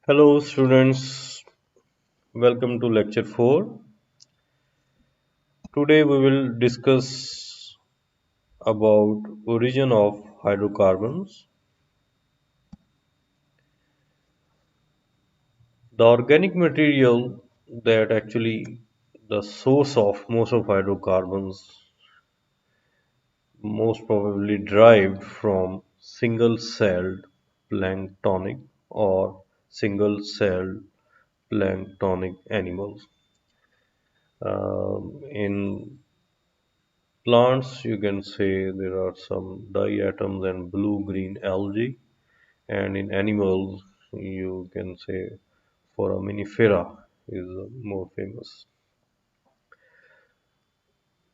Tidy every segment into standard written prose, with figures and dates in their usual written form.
Hello students, welcome to lecture 4. Today we will discuss about origin of hydrocarbons. The organic material that actually the source of most of hydrocarbons most probably derived from single-celled planktonic or single-celled planktonic animals. In plants, you can say there are some diatoms and blue-green algae, and in animals, you can say foraminifera is more famous.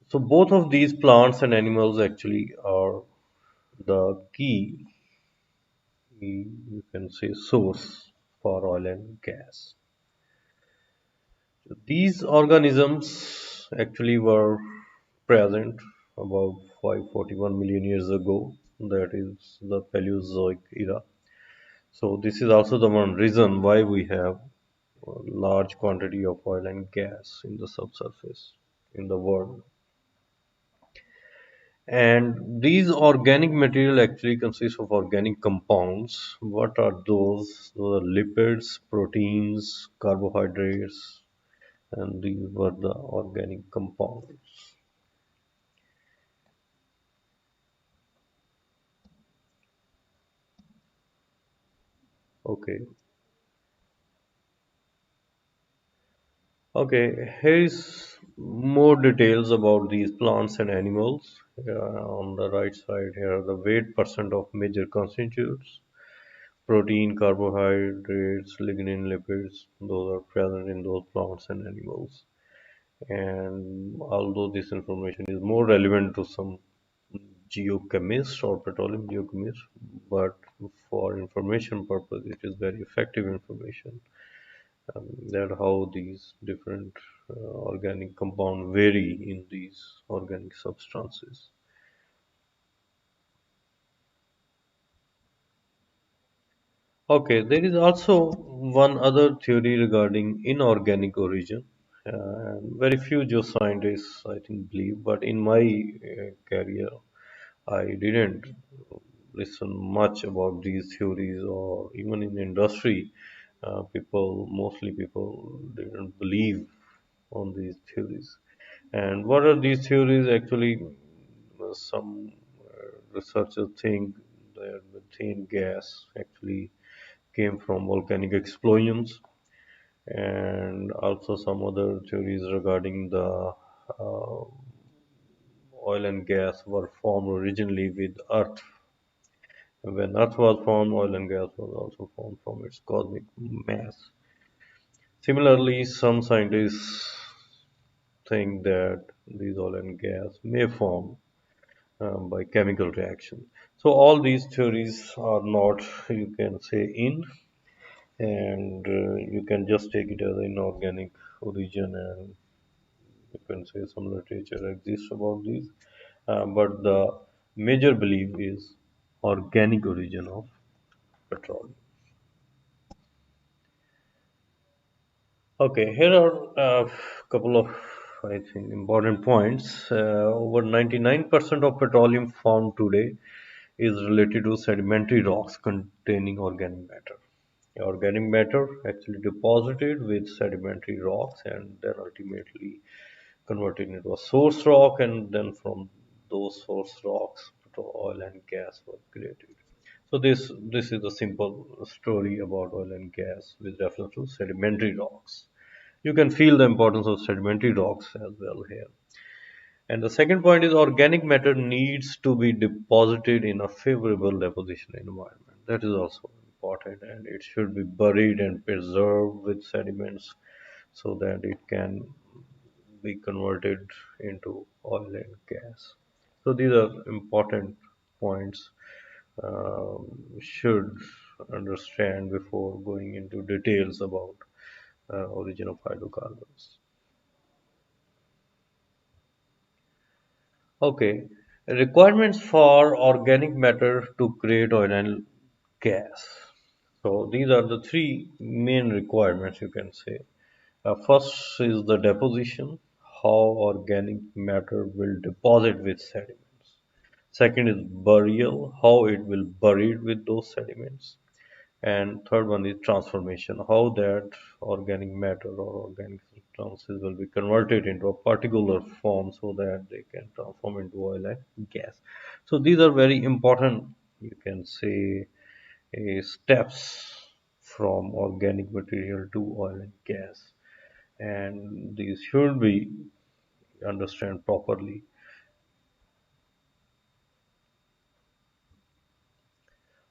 So both of these plants and animals actually are the key, you can say, source for oil and gas. So these organisms actually were present about 541 million years ago. That is the Paleozoic era. So this is also the one reason why we have a large quantity of oil and gas in the subsurface in the world. And these organic material actually consists of organic compounds. What are those? Those are lipids, proteins, carbohydrates, and these were the organic compounds. Okay. Okay, here is more details about these plants and animals. On the right side here are the weight percent of major constituents. Protein, carbohydrates, lignin, lipids, those are present in those plants and animals. And although this information is more relevant to some geochemists or petroleum geochemists, but for information purpose, it is very effective information that how these different organic compounds vary in these organic substances. Okay, there is also one other theory regarding inorganic origin. Very few geoscientists, I think, believe, but in my career, I didn't listen much about these theories, or even in industry, mostly people didn't believe on these theories. And what are these theories actually? Some researchers think that methane gas actually came from volcanic explosions, and also some other theories regarding the uh, oil and gas were formed originally with Earth. When Earth was formed, oil and gas was also formed from its cosmic mass. Similarly, some scientists think that these oil and gas may form by chemical reaction. So all these theories are not, you can say, in, and you can just take it as inorganic origin, and you can say some literature exists about these. But the major belief is organic origin of petroleum. Okay, here are a couple of, I think, important points. Over 99% of petroleum found today is related to sedimentary rocks containing organic matter. Organic matter actually deposited with sedimentary rocks and then ultimately converted into a source rock, and then from those source rocks, oil and gas were created. So this is a simple story about oil and gas with reference to sedimentary rocks. You can feel the importance of sedimentary rocks as well here. And the second point is organic matter needs to be deposited in a favorable deposition environment. That is also important, and it should be buried and preserved with sediments so that it can be converted into oil and gas. So these are important points should understand before going into details about origin of hydrocarbons. Okay, requirements for organic matter to create oil and gas. So these are the three main requirements you can say. First is the deposition, how organic matter will deposit with sediments. Second is burial, how it will buried with those sediments. And third one is transformation, how that organic matter or organic substances will be converted into a particular form so that they can transform into oil and gas. So these are very important, you can say, steps from organic material to oil and gas. And these should be understand properly.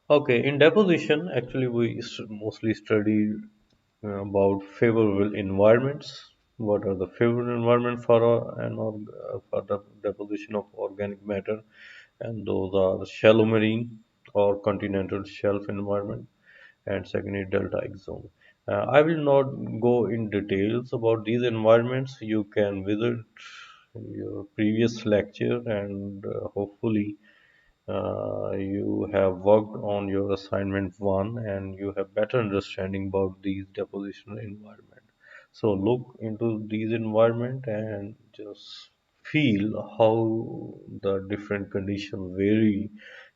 Okay, in deposition, actually we mostly study about favorable environments. What are the favorable environment for for the deposition of organic matter? And those are shallow marine or continental shelf environment, and secondly deltaic zone. I will not go in details about these environments. You can visit your previous lecture and hopefully you have worked on your assignment one and you have better understanding about these depositional environment. So look into these environment and just feel how the different conditions vary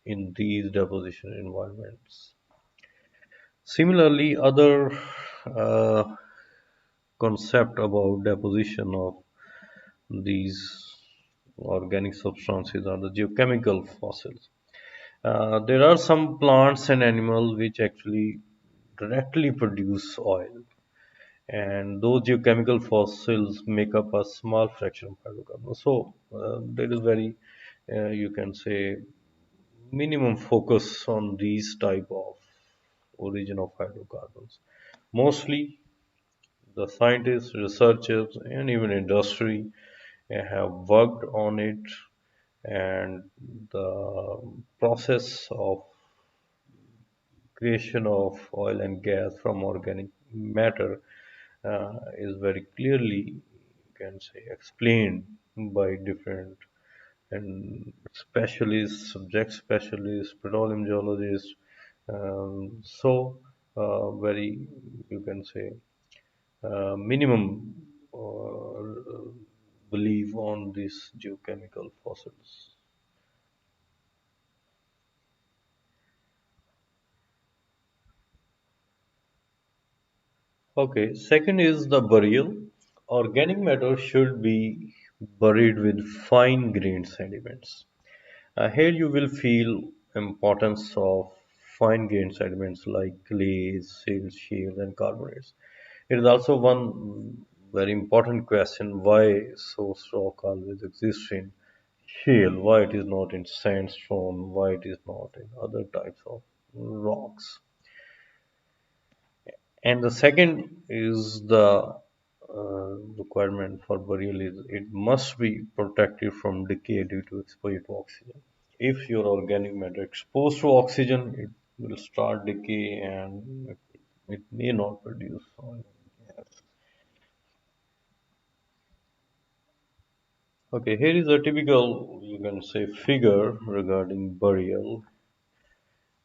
in these deposition environments. Similarly, other uh, concept about deposition of these organic substances are the geochemical fossils. There are some plants and animals which actually directly produce oil, and those geochemical fossils make up a small fraction of hydrocarbons. So there is very, you can say, minimum focus on these type of origin of hydrocarbons. Mostly, the scientists, researchers, and even industry have worked on it, and the process of creation of oil and gas from organic matter is very clearly, you can say, explained by different and specialists, subject specialists, petroleum geologists. Very, you can say, minimum belief on these geochemical fossils. Okay, second is the burial. Organic matter should be buried with fine grained sediments. Here you will feel importance of fine grained sediments like clays, silts, shales, and carbonates. It is also one very important question why source rock always exists in shale, why it is not in sandstone, why it is not in other types of rocks. And the second is the requirement for burial is it must be protected from decay due to exposure to oxygen. If your organic matter exposed to oxygen, it will start decay and it may not produce oil. Yes. Okay, here is a typical, you can say, figure regarding burial.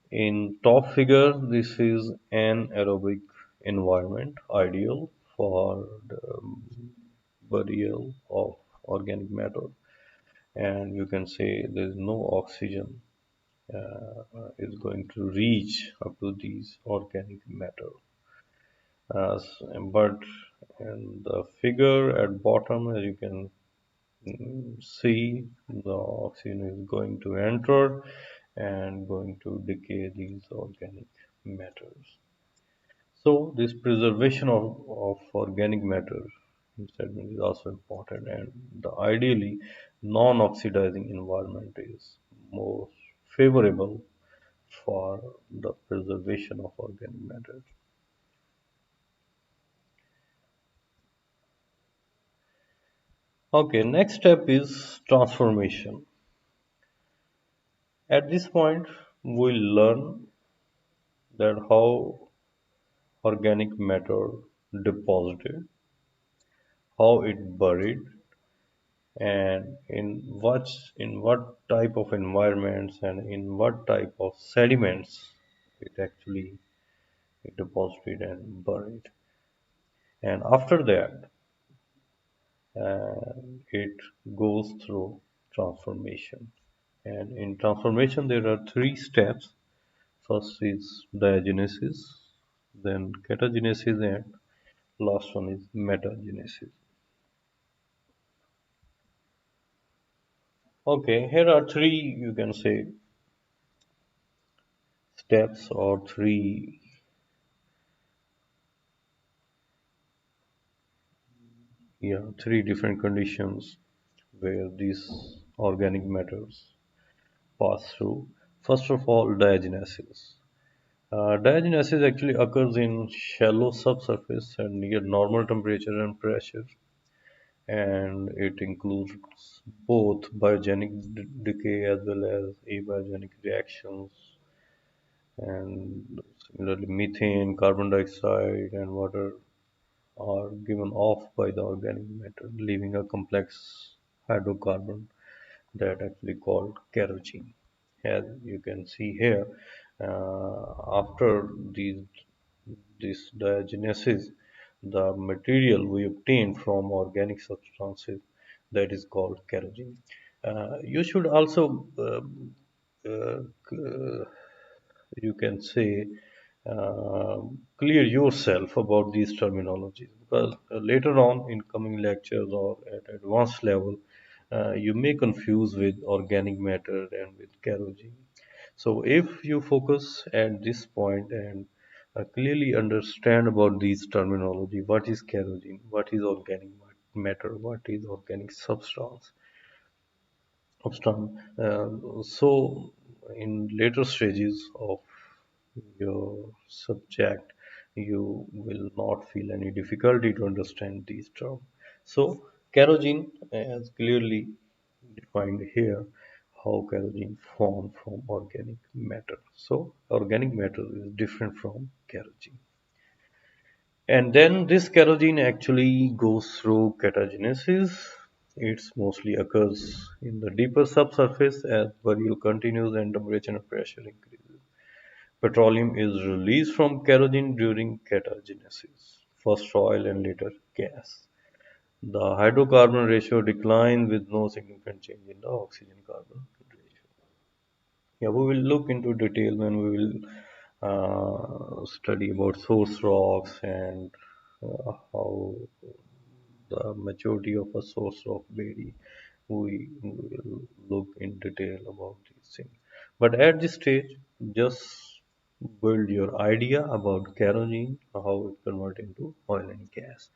In top figure, this is an aerobic environment ideal for the burial of organic matter, and you can say there is no oxygen is going to reach up to these organic matter. But in the figure at bottom, as you can see, the oxygen is going to enter and going to decay these organic matters. So this preservation of organic matter in sediment is also important, and the ideally non-oxidizing environment is more favorable for the preservation of organic matter. Okay, next step is transformation. At this point, we'll learn that how organic matter deposited, how it buried, and in what type of environments and in what type of sediments it actually deposited and buried. And after that, it goes through transformation. And in transformation, there are three steps. First is diagenesis, then ketogenesis, and last one is metagenesis. Okay, here are three, you can say, steps or three different conditions where these organic matters pass through. First of all, diagenesis. Diagenesis actually occurs in shallow subsurface and near normal temperature and pressure, and it includes both biogenic decay as well as abiogenic reactions, and similarly methane, carbon dioxide, and water are given off by the organic matter, leaving a complex hydrocarbon that actually called kerosene. As you can see here, after this diagenesis, the material we obtain from organic substances that is called kerosene. You should also uh, you can say uh, clear yourself about these terminologies, because later on in coming lectures or at advanced level you may confuse with organic matter and with kerosene. So if you focus at this point and clearly understand about these terminology, what is kerosene, what is organic matter, what is organic substance. So in later stages of your subject, you will not feel any difficulty to understand these terms. So kerosene is clearly defined here, how kerosene formed from organic matter. So organic matter is different from kerosene. And then this kerosene actually goes through ketogenesis. It mostly occurs in the deeper subsurface as burial continues and temperature and pressure increases. Petroleum is released from kerosene during ketogenesis, first oil and later gas. The hydrocarbon ratio declines with no significant change in the oxygen carbon ratio. Yeah, we will look into detail when we will study about source rocks and how the maturity of a source rock vary. We will look in detail about these things. But at this stage, just build your idea about kerosene, how it converts into oil and gas.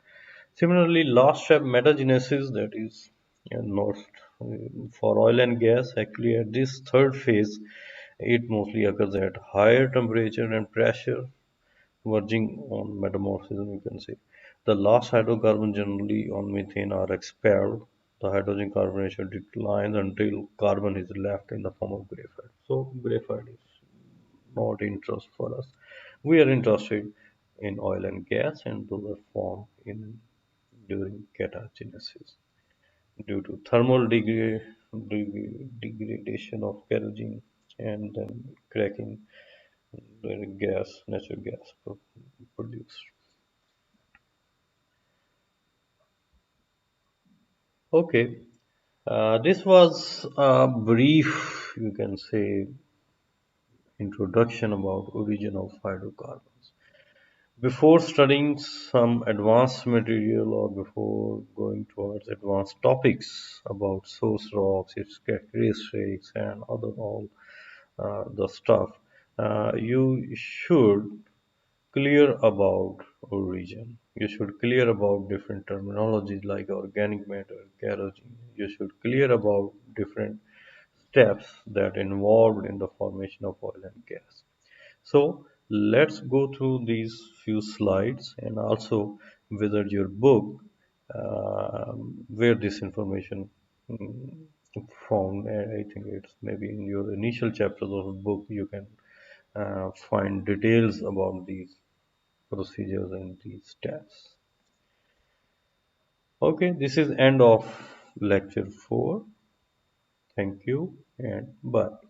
Similarly, last step metagenesis, that is not for oil and gas. Actually, at this third phase, it mostly occurs at higher temperature and pressure, verging on metamorphism, you can say. The last hydrocarbon generally on methane are expelled. The hydrogen carbon ratio declines until carbon is left in the form of graphite. So graphite is not interest for us. We are interested in oil and gas, and those are formed in during ketogenesis due to thermal degradation of kerosene and then cracking the natural gas produced. Okay, this was a brief, you can say, introduction about origin of hydrocarbons. Before studying some advanced material or before going towards advanced topics about source rocks, its characteristics, and other all the stuff, you should clear about origin. You should clear about different terminologies like organic matter, kerosene. You should clear about different steps that involved in the formation of oil and gas. So let's go through these few slides and also visit your book where this information mm, found. I think it's maybe in your initial chapters of the book you can find details about these procedures and these steps. Okay, this is end of lecture 4. Thank you and bye.